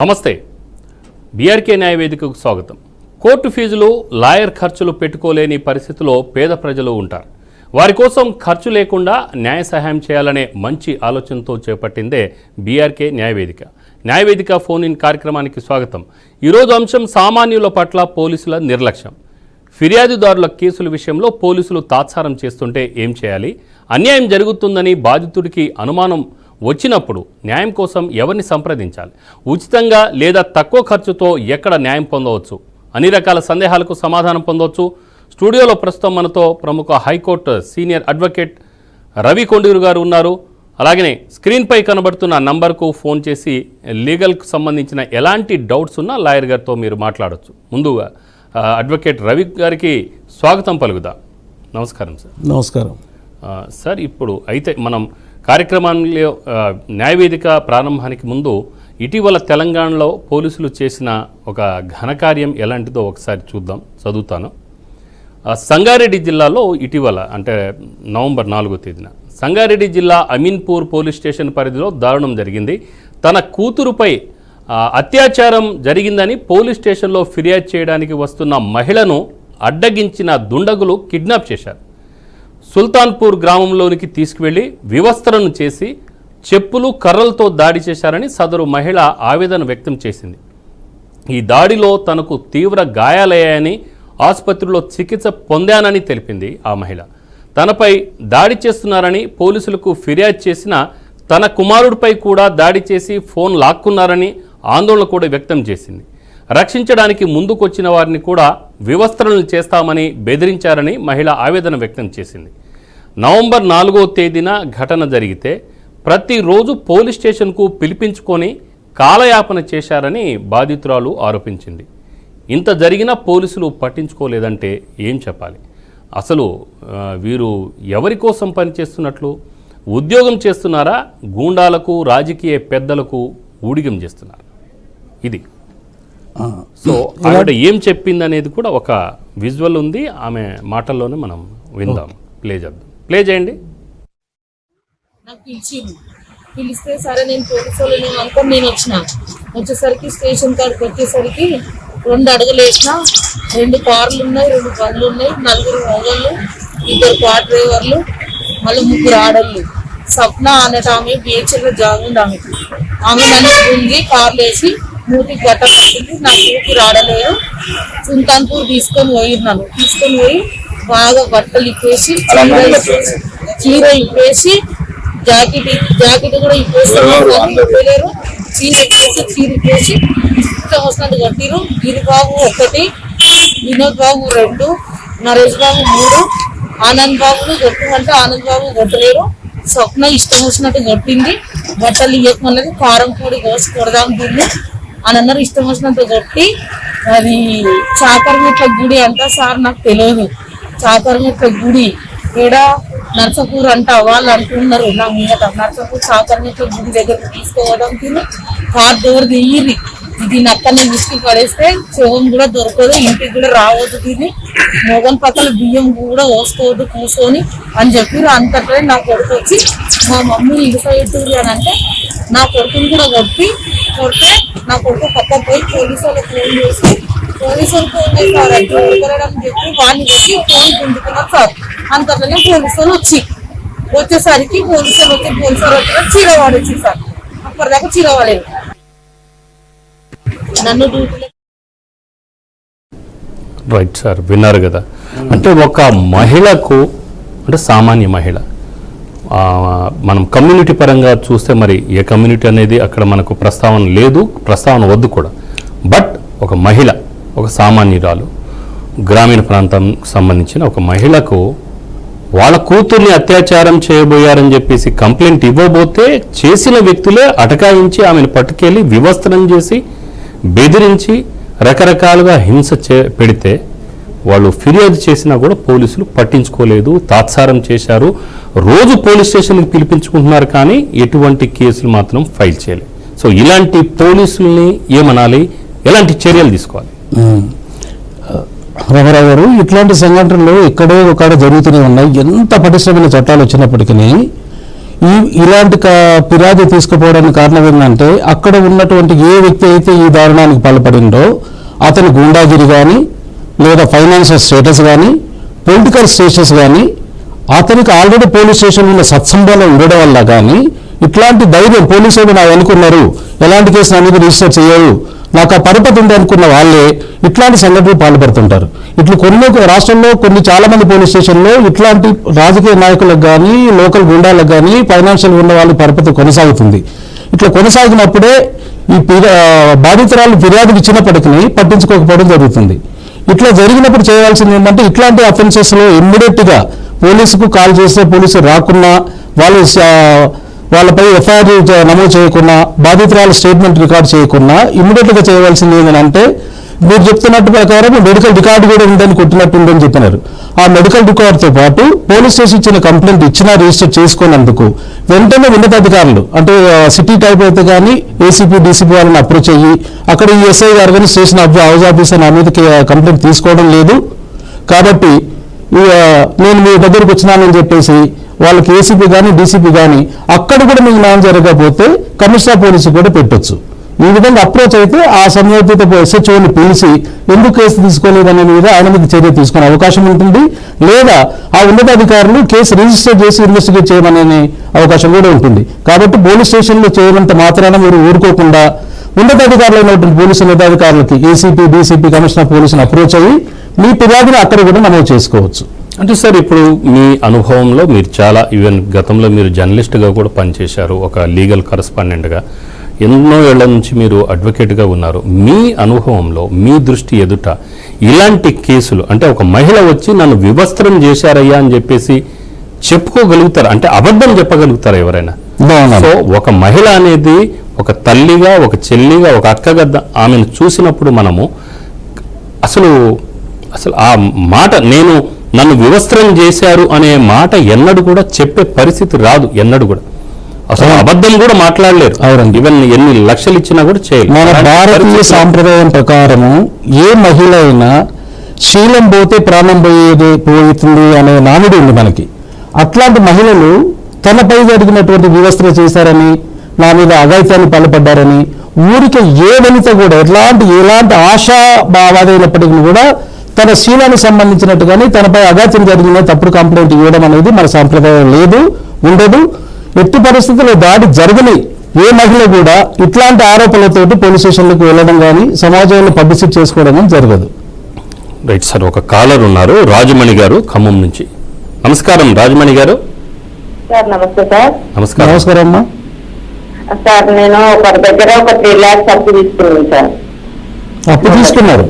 నమస్తే బీఆర్కే న్యాయవేదికకు స్వాగతం. కోర్టు ఫీజులు లాయర్ ఖర్చులు పెట్టుకోలేని పరిస్థితిలో పేద ప్రజలు ఉంటారు. వారి కోసం ఖర్చు లేకుండా న్యాయ సహాయం చేయాలనే మంచి ఆలోచనతో చేపట్టిందే బీఆర్కే న్యాయవేదిక. న్యాయవేదిక ఫోన్ ఇన్ కార్యక్రమానికి స్వాగతం. ఈరోజు అంశం సామాన్యుల పట్ల పోలీసుల నిర్లక్ష్యం. ఫిర్యాదుదారుల కేసుల విషయంలో పోలీసులు తాత్సారం చేస్తుంటే ఏం చేయాలి? అన్యాయం జరుగుతుందని బాధితుడికి అనుమానం వచ్చినప్పుడు న్యాయం కోసం ఎవరిని సంప్రదించాలి? ఉచితంగా లేదా తక్కువ ఖర్చుతో ఎక్కడ న్యాయం పొందవచ్చు? అన్ని రకాల సందేహాలకు సమాధానం పొందవచ్చు. స్టూడియోలో ప్రస్తుతం మనతో ప్రముఖ high court senior advocate Ravi Konduru గారు ఉన్నారు. అలాగనే స్క్రీన్పై కనబడుతున్న నంబర్కు ఫోన్ చేసి లీగల్కు సంబంధించిన ఎలాంటి డౌట్స్ ఉన్నా లాయర్ గారితో మీరు మాట్లాడవచ్చు. ముందుగా అడ్వకేట్ రవి గారికి స్వాగతం పలుకుదా. నమస్కారం సార్. నమస్కారం సార్. ఇప్పుడు అయితే మనం కార్యక్రమంలో న్యాయవేదిక ప్రారంభానికి ముందు ఇటీవల తెలంగాణలో పోలీసులు చేసిన ఒక ఘనకార్యం ఎలాంటిదో ఒకసారి చూద్దాం, చదువుతాను. సంగారెడ్డి జిల్లాలో ఇటీవల అంటే నవంబర్ 4వ తేదీన సంగారెడ్డి జిల్లా అమీన్పూర్ పోలీస్ స్టేషన్ పరిధిలో దారుణం జరిగింది. తన కూతురుపై అత్యాచారం జరిగిందని పోలీస్ స్టేషన్లో ఫిర్యాదు చేయడానికి వస్తున్న మహిళను అడ్డగించిన దుండగులు కిడ్నాప్ చేశారు. సుల్తాన్పూర్ గ్రామంలోనికి తీసుకువెళ్లి వివస్త్రను చేసి చెప్పులు కర్రలతో దాడి చేశారని సదరు మహిళ ఆవేదన వ్యక్తం చేసింది. ఈ దాడిలో తనకు తీవ్ర గాయాలయ్యాయని, ఆసుపత్రిలో చికిత్స పొందానని తెలిపింది ఆ మహిళ. తనపై దాడి చేస్తున్నారని పోలీసులకు ఫిర్యాదు చేసిన తన కుమారుడిపై కూడా దాడి చేసి ఫోన్ లాక్కున్నారని ఆందోళన కూడా వ్యక్తం చేసింది. రక్షించడానికి ముందుకొచ్చిన వారిని కూడా వివస్త్రలు చేస్తామని బెదిరించారని మహిళ ఆవేదన వ్యక్తం చేసింది. నవంబర్ 4వ తేదీన ఘటన జరిగితే ప్రతిరోజు పోలీస్ స్టేషన్కు పిలిపించుకొని కాలయాపన చేశారని బాధితురాలు ఆరోపించింది. ఇంత జరిగినా పోలీసులు పట్టించుకోలేదంటే ఏం చెప్పాలి? అసలు వీరు ఎవరి కోసం పనిచేస్తున్నట్లు? ఉద్యోగం చేస్తున్నారా? గూండాలకు, రాజకీయ పెద్దలకు ఊడిగం చేస్తున్నారు? ఇది సో ఆవిడ ఏం చెప్పింది అనేది కూడా ఒక విజువల్ ఉంది. ఆమె మాటల్లోనే మనం విందాం. ప్లే చేయండి. నాకు పిలిస్తే సరే నేను పోలీసు వాళ్ళు అనుకోని నేను వచ్చేసరికి స్టేషన్ కాడికి వచ్చేసరికి 2 అడుగులు వేసిన, 2 కార్లు ఉన్నాయి, 2 బండ్లు ఉన్నాయి, 4 మగళ్ళు, 2 కార్ డ్రైవర్లు, మళ్ళీ 3 ఆడళ్ళు. సప్న అనేట ఆమె బిహెచ్ఎల్లో జాగ్ ఉంది. ఆమె నన్ను గుంగి కార్లు వేసి మూతికి గట్ట పెట్టింది. నా కూతురు ఆడలేదు. సుల్తాన్పూర్ తీసుకొని పోయి బాగా బట్టలు ఇప్పేసి చీర ఇప్పేసి జాకెట్ కూడా ఇప్పేలేరు. చీర ఇప్పేసి ఇష్టం వస్తున్నట్టు కట్టిరు. గిరిబాబు 1, వినోద్ బాబు 2, నరేష్ బాబు 3, ఆనంద్ బాబును కొట్టమంటే ఆనంద్ బాబు కొట్టలేరు. స్వప్న ఇష్టం వచ్చినట్టు కొట్టింది. బట్టలు ఇవ్వకున్నది. కారం పొడి కోసి కొడదాం దీన్ని అని అన్నారు. ఇష్టం వచ్చినట్టు కొట్టి అది చాకరమెట్ల గుడి అంట సార్, నాకు తెలియదు. చాకరమెట్ల గుడి ఇక్కడ నర్సపూర్ అంట వాళ్ళు అంటున్నారు. నా మీద నర్సపూర్ చాకరమెట్ల గుడి దగ్గరికి తీసుకోవడం తిని కార్ డోర్ తీయిరి. ఇది నక్కని విసికి పడేస్తే చెవం కూడా దొరకదు, ఇంటికి కూడా రావద్దు, తిని మొగన్ పక్కన బియ్యం కూడా పోసుకోవద్దు కూర్చొని అని చెప్పి అంతట్లో నా కొడుకు వచ్చి మా మమ్మీ ఇడిపోయేటూరి అని అంటే నా కొడుకుని కూడా కొడితే నా కొడుకు పక్క పోయి పోలీసు వాళ్ళకి ఫోన్ చేసి సార్ అంటే కొడకరని చెప్పి వాడిని వచ్చి ఫోన్ గుంజుకున్నారు సార్. అంతట్లోనే పోలీసు వాళ్ళు వచ్చేసరికి పోలీసు వాళ్ళు వచ్చిన చీరవాడొచ్చి సార్. అప్పటిదాకా చీరవాడేది. నన్ను రైట్ సార్, విన్నారు కదా. అంటే ఒక మహిళకు, అంటే సామాన్య మహిళ, మనం కమ్యూనిటీ పరంగా చూస్తే మరి ఏ కమ్యూనిటీ అనేది అక్కడ మనకు ప్రస్తావన లేదు, ప్రస్తావన వద్దు కూడా. బట్ ఒక మహిళ, ఒక సామాన్యురాలు, గ్రామీణ ప్రాంతానికి సంబంధించిన ఒక మహిళకు వాళ్ళ కూతుర్ని అత్యాచారం చేయబోయారని చెప్పేసి కంప్లైంట్ ఇవ్వబోతే చేసిన వ్యక్తులే అటకాయించి ఆమెను పట్టుకెళ్ళి వివస్త్రం చేసి బెదిరించి రకరకాలుగా హింస పెడితే వాళ్ళు ఫిర్యాదు చేసినా కూడా పోలీసులు పట్టించుకోలేదు, తాత్సారం చేశారు. రోజు పోలీస్ స్టేషన్కి పిలిపించుకుంటున్నారు కానీ ఎటువంటి కేసులు మాత్రం ఫైల్ చేయలేదు. సో ఇలాంటి పోలీసుల్ని ఏమనాలి, ఎలాంటి చర్యలు తీసుకోవాలి? రామారావు గారు, ఇట్లాంటి సంఘటనలు ఎక్కడో ఒకడ జరుగుతూనే ఉన్నాయి. ఎంత పటిష్టమైన చట్టాలు వచ్చినప్పటికీ ఇలాంటి ఫిర్యాదు తీసుకుపోవడానికి కారణం ఏంటంటే అక్కడ ఉన్నటువంటి ఏ వ్యక్తి అయితే ఈ దారుణానికి పాల్పడిందో అతని గూండాగిరి కానీ లేదా ఫైనాన్షియల్ స్టేటస్ కానీ పొలిటికల్ స్టేటస్ కానీ అతనికి ఆల్రెడీ పోలీస్ స్టేషన్లో ఉన్న సత్సంబంధం ఉండడం వల్ల కానీ ఇట్లాంటి ధైర్యం పోలీసులు నాకు అనుకున్నారు, ఎలాంటి కేసు నా మీద రిజిస్టర్ చేయరు, నాకు ఆ పరపతి ఉంది అనుకున్న వాళ్ళే ఇట్లాంటి సంఘటనలు పాల్పడుతుంటారు. ఇట్లా కొన్ని రాష్ట్రంలో చాలా మంది పోలీస్ స్టేషన్లో ఇట్లాంటి రాజకీయ నాయకులకు కానీ లోకల్ గుండాలకు కానీ ఫైనాన్షియల్ ఉన్న వాళ్ళ పరపతి కొనసాగుతుంది. ఇట్లా కొనసాగినప్పుడే ఈ బాధితురాలు ఫిర్యాదులు ఇచ్చినప్పటికీ పట్టించుకోకపోవడం జరుగుతుంది. ఇట్లా జరిగినప్పుడు చేయాల్సింది ఏంటంటే ఇట్లాంటి అఫెన్సెస్లో ఇమ్మీడియట్గా పోలీసుకు కాల్ చేస్తే పోలీసు రాకున్నా వాళ్ళపై ఎఫ్ఐఆర్ నమోదు చేయకుండా బాధితురాల స్టేట్మెంట్ రికార్డ్ చేయకుండా ఇమ్మీడియట్గా చేయవలసింది ఏంటంటే మీరు చెప్తున్నట్టు ప్రకారం మెడికల్ రికార్డు కూడా ఉందని కొట్టినట్టు ఉందని చెప్పినారు. ఆ మెడికల్ రికార్డుతో పాటు పోలీస్ స్టేషన్ ఇచ్చిన కంప్లైంట్ ఇచ్చినా రిజిస్టర్ చేసుకున్నందుకు వెంటనే ఉన్నతాధికారులు అంటే సిటీ టైప్ అయితే కానీ ఏసీపీ డీసీపీ వాళ్ళని అప్రోచ్ అయ్యి అక్కడ ఈ ఎస్ఐ గారు కానీ స్టేషన్ హౌస్ ఆఫీసర్ నా మీద కంప్లైంట్ తీసుకోవడం లేదు కాబట్టి నేను మీ దగ్గరకు వచ్చినానని చెప్పేసి వాళ్ళకి ఏసీపీ కానీ డీసీపీ కానీ అక్కడ కూడా మీకు న్యాయం జరగకపోతే కమిషనర్ పోలీసు కూడా పెట్టొచ్చు. ఈ విధంగా అప్రోచ్ అయితే ఆ సంబంధిత ఎస్హెచ్ఓని పిలిచి ఎందుకు కేసు తీసుకోలేదనే మీద ఆయన మీద చర్య తీసుకునే అవకాశం ఉంటుంది. లేదా ఆ ఉన్నతాధికారులు కేసు రిజిస్టర్ చేసి ఇన్వెస్టిగేట్ చేయమనే అవకాశం కూడా ఉంటుంది. కాబట్టి పోలీస్ స్టేషన్లో చేయనంత మాత్రాన మీరు ఊరుకోకుండా ఉన్నతాధికారులు అయినటువంటి పోలీసు ఉన్నతాధికారులకి ఏసీపీ డీసీపీ కమిషనర్ పోలీసుని అప్రోచ్ అయ్యి మీ ఫిర్యాదుని అక్కడ కూడా నమోదు చేసుకోవచ్చు. అంటే సార్ ఇప్పుడు మీ అనుభవంలో మీరు చాలా ఈవెన్ గతంలో మీరు జర్నలిస్ట్గా కూడా పనిచేశారు, ఒక లీగల్ కరస్పాండెంట్గా ఎన్నో ఏళ్ల నుంచి మీరు అడ్వకేట్గా ఉన్నారు. మీ అనుభవంలో మీ దృష్టి ఎదుట ఇలాంటి కేసులు అంటే ఒక మహిళ వచ్చి నన్ను వివస్త్రం చేశారయ్యా అని చెప్పేసి చెప్పుకోగలుగుతారు, అంటే అబద్ధం చెప్పగలుగుతారు ఎవరైనా? సో ఒక మహిళ అనేది ఒక తల్లిగా, ఒక చెల్లిగా, ఒక అక్కగా ఆమెను చూసినప్పుడు మనము అసలు ఆ మాట నన్ను వివస్త్రం చేశారు అనే మాట ఎన్నడూ కూడా చెప్పే పరిస్థితి రాదు. ఎన్నడూ కూడా అసలు అబద్ధం కూడా మాట్లాడలేరు. ఈవెన్ ఎన్ని లక్షలు ఇచ్చినా కూడా చేయలేదు. మన భారతీయ సాంప్రదాయం ప్రకారము ఏ మహిళ అయినా శీలం పోతే ప్రాణం పోతుంది అనే నానుడి ఉంది మనకి. అట్లాంటి మహిళలు తనపై జరిగినటువంటి వివస్త్ర చేశారని, నా మీద అఘాయిత్యాన్ని పాల్పడ్డారని ఊరికి ఏ వనిత కూడా ఎలాంటి ఆశాభావాదైనప్పటికీ కూడా తన శీలానికి సంబంధించినట్టు కానీ తనపై అఘాత్యం జరిగిన తప్పుడు కంప్లైంట్ ఇవ్వడం అనేది మన సాంప్రదాయం లేదు, ఉండదు. ఎట్టి పరిస్థితుల్లో దాడి జరగని ఏ మహిళ కూడా ఇట్లాంటి ఆరోపణలతోటి పోలీస్ స్టేషన్లకు వెళ్ళడం కానీ సమాజంలో పబ్లిసిటీ చేసుకోవడం కానీ జరగదు. రైట్ సార్, ఒక కాలర్ ఉన్నారు, రాజమణి గారు ఖమ్మం నుంచి. నమస్కారం రాజమణి గారు. సార్ నమస్తే సార్. నమస్కారం. నమస్కారం అమ్మా. సార్ నేను ఒకరి దగ్గర ఒక 3 lakhs అప్పు తీసుకున్నాను సార్. అప్పు తీసుకున్నారు?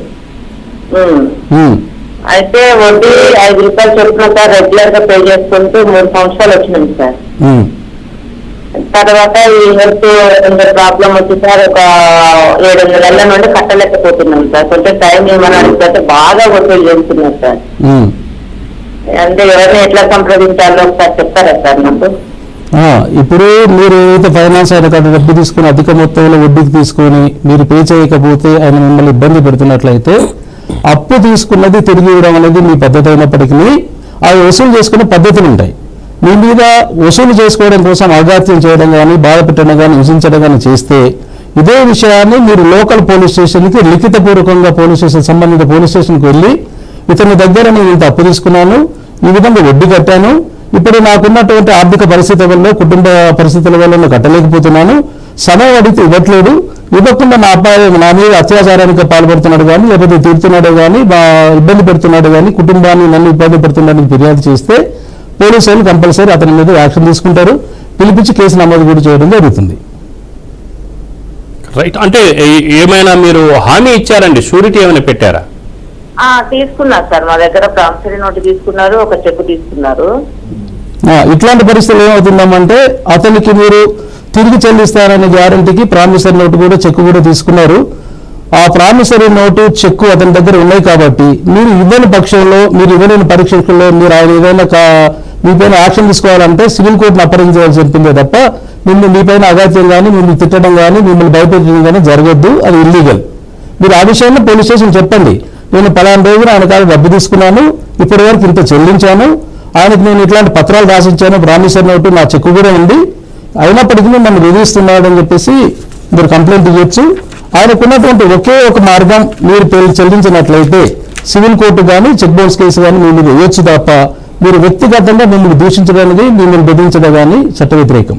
అయితే వడ్డీ 5 రూపాయలు చొప్పున సార్ రెగ్యులర్ గా పే చేసుకుంటూ 3 సంవత్సరాలు వచ్చినాయి సార్. తర్వాత ఈ హెల్త్ ప్రాబ్లం వచ్చి సార్ ఒక 700 నెలల నుండి కట్టలేకపోతున్నాం సార్. కొంచెం టైం ఏమన్నా అడిగితే బాగా వసూలు చేస్తున్నారు సార్. అంటే ఎవరిని ఎట్లా సంప్రదించాలో ఒకసారి చెప్తారా సార్ నాకు? ఇప్పుడు మీరు ఏదైతే ఫైనాన్స్ ఆయన డబ్బు తీసుకుని అధిక మొత్తంలో వడ్డీకి తీసుకొని మీరు పే చేయకపోతే ఆయన మిమ్మల్ని ఇబ్బంది పెడుతున్నట్లయితే అప్పు తీసుకున్నది తిరిగి ఇవ్వడం అనేది మీ పద్ధతి అయినప్పటికీ అవి వసూలు చేసుకునే పద్ధతులు ఉంటాయి. మీ మీద వసూలు చేసుకోవడం కోసం అఘాత్యం చేయడం కానీ, బాధ పెట్టడం కానీ, హింసించడం కానీ చేస్తే ఇదే విషయాన్ని మీరు లోకల్ పోలీస్ స్టేషన్కి లిఖితపూర్వకంగా సంబంధిత పోలీస్ స్టేషన్కి వెళ్ళి ఇతని దగ్గర నేను ఇంత అప్పు తీసుకున్నాను, ఈ విధంగా వడ్డీ కట్టాను, ఇప్పుడు నాకున్నటువంటి ఆర్థిక పరిస్థితుల వల్ల, కుటుంబ పరిస్థితుల వల్ల నేను కట్టలేకపోతున్నాను, సమయం అడిగితే ఇవ్వట్లేదు, ఇవ్వకుండా నా అబ్బాయి నా మీద అత్యాచారానికి పాల్పడుతున్నాడు కానీ, లేకపోతే తీరుతున్నాడు కానీ, ఇబ్బంది పెడుతున్నాడు కానీ, కుటుంబాన్ని నన్ను ఇబ్బంది పెడుతున్నాడని ఫిర్యాదు చేస్తే పోలీసులు కంపల్సరీ అతని మీద యాక్షన్ తీసుకుంటారు, పిలిపించి కేసు నమోదు కూడా చేయడం జరుగుతుంది. రైట్. అంటే ఏమైనా మీరు హామీ ఇచ్చారండి, షూరిటీ ఏమైనా పెట్టారా? తీసుకున్నారు సార్, మా దగ్గర ప్రామిసరీ నోటు తీసుకున్నారు, ఒక చెక్ తీసుకున్నారు. ఇట్లాంటి పరిస్థితులు ఏమవుతుందామంటే అతనికి మీరు తిరిగి చెల్లిస్తారనే గ్యారంటీకి ప్రామిసరీ నోటు కూడా చెక్ కూడా తీసుకున్నారు. ఆ ప్రామిసరీ నోటు చెక్కు అతని దగ్గర ఉన్నాయి కాబట్టి మీరు ఇవ్వని పక్షంలో, మీరు ఇవ్వలేని పరీక్షల్లో మీరు ఆయన ఏదైనా మీపైన యాక్షన్ తీసుకోవాలంటే సివిల్ కోర్టును అప్పగించవలసి ఉంటుందే తప్ప మీపైన అఘాత్యం కానీ, మిమ్మల్ని తిట్టడం కానీ, మిమ్మల్ని భయపెట్టడం కానీ జరగద్దు, అది ఇల్లీగల్. మీరు ఆ విషయాన్ని పోలీస్ స్టేషన్ చెప్పండి, నేను 10 రోజులు ఆయన కాదు డబ్బు తీసుకున్నాను, ఇప్పటి వరకు ఇంత చెల్లించాను, ఆయనకు నేను ఇట్లాంటి పత్రాలు రాసిచ్చాను, ప్రామిసర్ నోటు, నా చెక్కు కూడా ఉంది, అయినప్పటికీ నన్ను బెదిరిస్తున్నాడు అని చెప్పేసి మీరు కంప్లైంట్ ఇవ్వచ్చు. ఆయనకున్నటువంటి ఒకే ఒక మార్గం, మీరు చెల్లించినట్లయితే సివిల్ కోర్టు కానీ చెక్ బౌన్స్ కేసు కానీ మీ మీద వేయొచ్చు తప్ప మీరు వ్యక్తిగతంగా మిమ్మల్ని దూషించడానికి, మిమ్మల్ని బెదిరించడం కానీ చట్ట వ్యతిరేకం.